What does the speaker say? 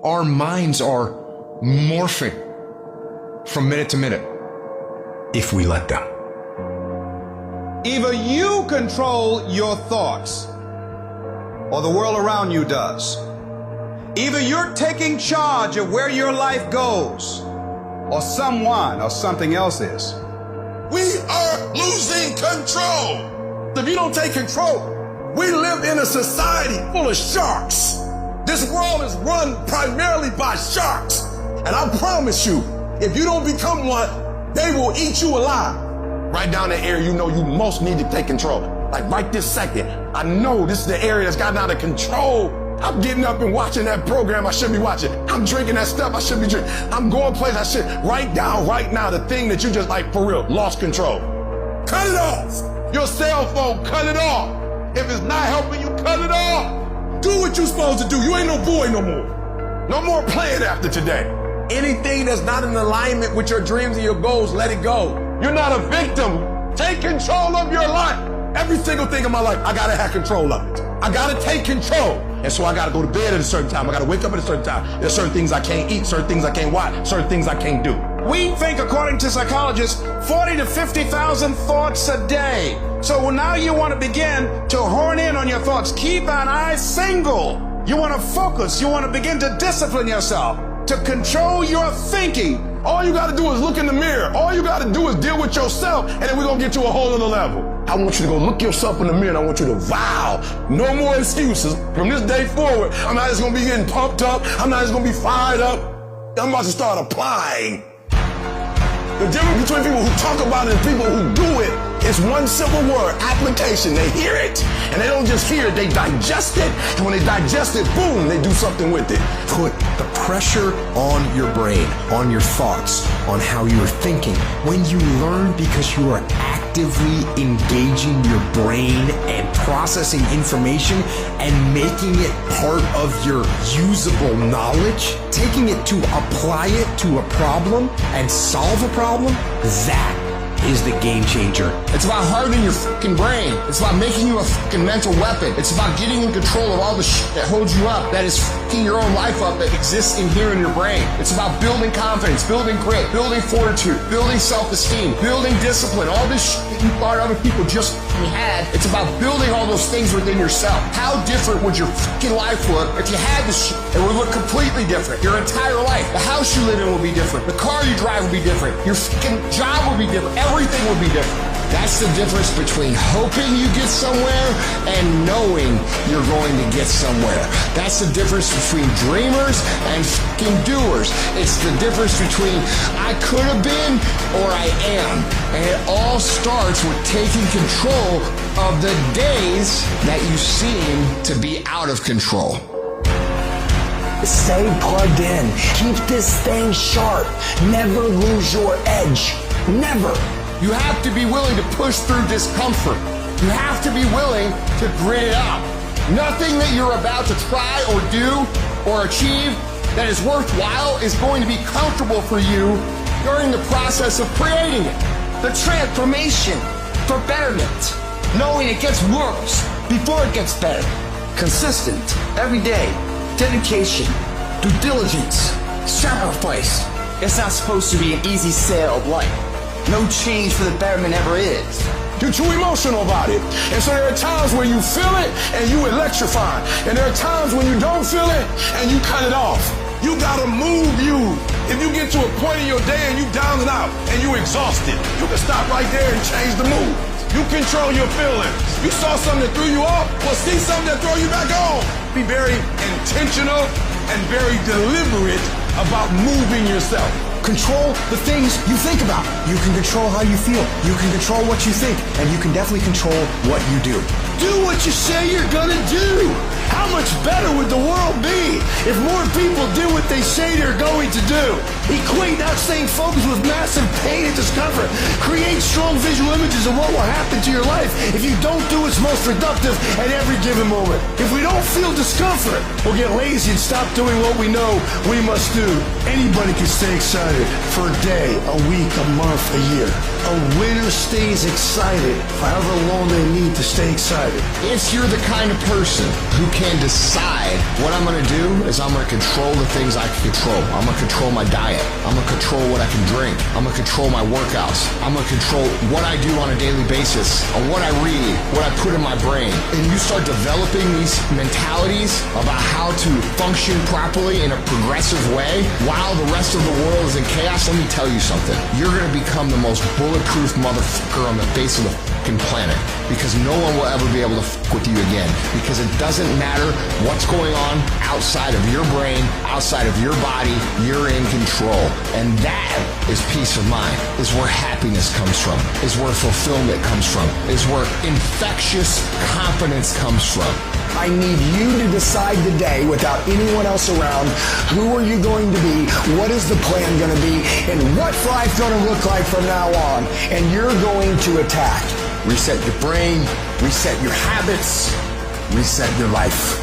Our minds are morphing from minute to minute if we let them. Either you control your thoughts or the world around you does. Either you're taking charge of where your life goes or someone or something else is. We are losing control. If you don't take control, we live in a society full of sharks. This world is run primarily by sharks. And I promise you, if you don't become one, they will eat you alive. Right down the area you know you most need to take control. Like right this second, I know this is the area that's gotten out of control. I'm getting up and watching that program I should be watching. I'm drinking that stuff I should be drinking. I'm going places I should. Write down right now the thing that you just like for real, lost control. Cut it off. Your cell phone, cut it off. If it's not helping you, cut it off. Do what you're supposed to do. You ain't no boy no more. No more playing after today. Anything that's not in alignment with your dreams and your goals, let it go. You're not a victim. Take control of your life. Every single thing in my life, I gotta have control of it. I gotta take control. And so I gotta go to bed at a certain time. I gotta wake up at a certain time. There's certain things I can't eat, certain things I can't watch, certain things I can't do. We think, according to psychologists, 40 to 50,000 thoughts a day. So now you want to begin to hone in on your thoughts. Keep an eye single. You want to focus. You want to begin to discipline yourself to control your thinking. All you gotta do is look in the mirror. All you gotta do is deal with yourself, and then we're gonna get to a whole other level. I want you to go look yourself in the mirror, and I want you to vow. No more excuses. From this day forward, I'm not just gonna be getting pumped up. I'm not just gonna be fired up. I'm about to start applying. The difference between people who talk about it and people who do it is one simple word, application. They hear it, and they don't just hear it, they digest it. And when they digest it, boom, they do something with it. Put the pressure on your brain, on your thoughts, on how you're thinking. When you learn because you are actively engaging your brain and processing information and making it part of your usable knowledge, taking it to apply it to a problem and solve a problem, that is the game changer. It's about hardening your fucking brain. It's about making you a fucking mental weapon. It's about getting in control of all the shit that holds you up, that is fucking your own life up, that exists in here in your brain. It's about building confidence, building grit, building fortitude, building self-esteem, building discipline, all this shit that you thought other people just fucking had. It's about building all those things within yourself. How different would your fucking life look if you had this shit? It would look completely different. Your entire life. The house you live in will be different. The car you drive will be different. Your fucking job will be different. Everything will be different. That's the difference between hoping you get somewhere and knowing you're going to get somewhere. That's the difference between dreamers and fucking doers. It's the difference between I could have been or I am. And it all starts with taking control of the days that you seem to be out of control. Stay plugged in. Keep this thing sharp. Never lose your edge. Never. You have to be willing to push through discomfort. You have to be willing to grit it out. Nothing that you're about to try or do or achieve that is worthwhile is going to be comfortable for you during the process of creating it. The transformation for betterment. Knowing it gets worse before it gets better. Consistent, every day. Dedication, due diligence, sacrifice. It's not supposed to be an easy sail of life. No change for the betterment ever is. You're too emotional about it. And so there are times where you feel it and you electrify. And there are times when you don't feel it and you cut it off. You gotta move you. If you get to a point in your day and you down and out and you exhausted, you can stop right there and change the mood. You control your feelings. You saw something that threw you off, well, see something that throw you back on. Be very intentional and very deliberate about moving yourself. Control the things you think about. You can control how you feel. You can control what you think. And you can definitely control what you do. Do what you say you're gonna do. How much better would the world be if more people did what they say they're going to do? Equate not staying focused with massive pain and discomfort. Create strong visual images of what will happen to your life if you don't do what's most productive at every given moment. If we don't feel discomfort, we'll get lazy and stop doing what we know we must do. Anybody can stay excited for a day, a week, a month, a year. A winner stays excited however long they need to stay excited. If you're the kind of person who can decide what I'm going to do is I'm going to control the things I can control. I'm going to control my diet. I'm going to control what I can drink. I'm going to control my workouts. I'm going to control what I do on a daily basis, or what I read, what I put in my brain. And you start developing these mentalities about how to function properly in a progressive way while the rest of the world is in chaos. Let me tell you something. You're going to become the most bulletproof motherfucker on the face of the fucking planet, because no one will ever be able to fuck with you again, because it doesn't matter what's going on outside of your brain, outside of your body. You're in control. And that is peace of mind, is where happiness comes from, is where fulfillment comes from, is where infectious confidence comes from. I need you to decide today, without anyone else around, who are you going to be, what is the plan going to be, and what's life going to look like from now on. And you're going to attack. Reset your brain, reset your habits, reset your life.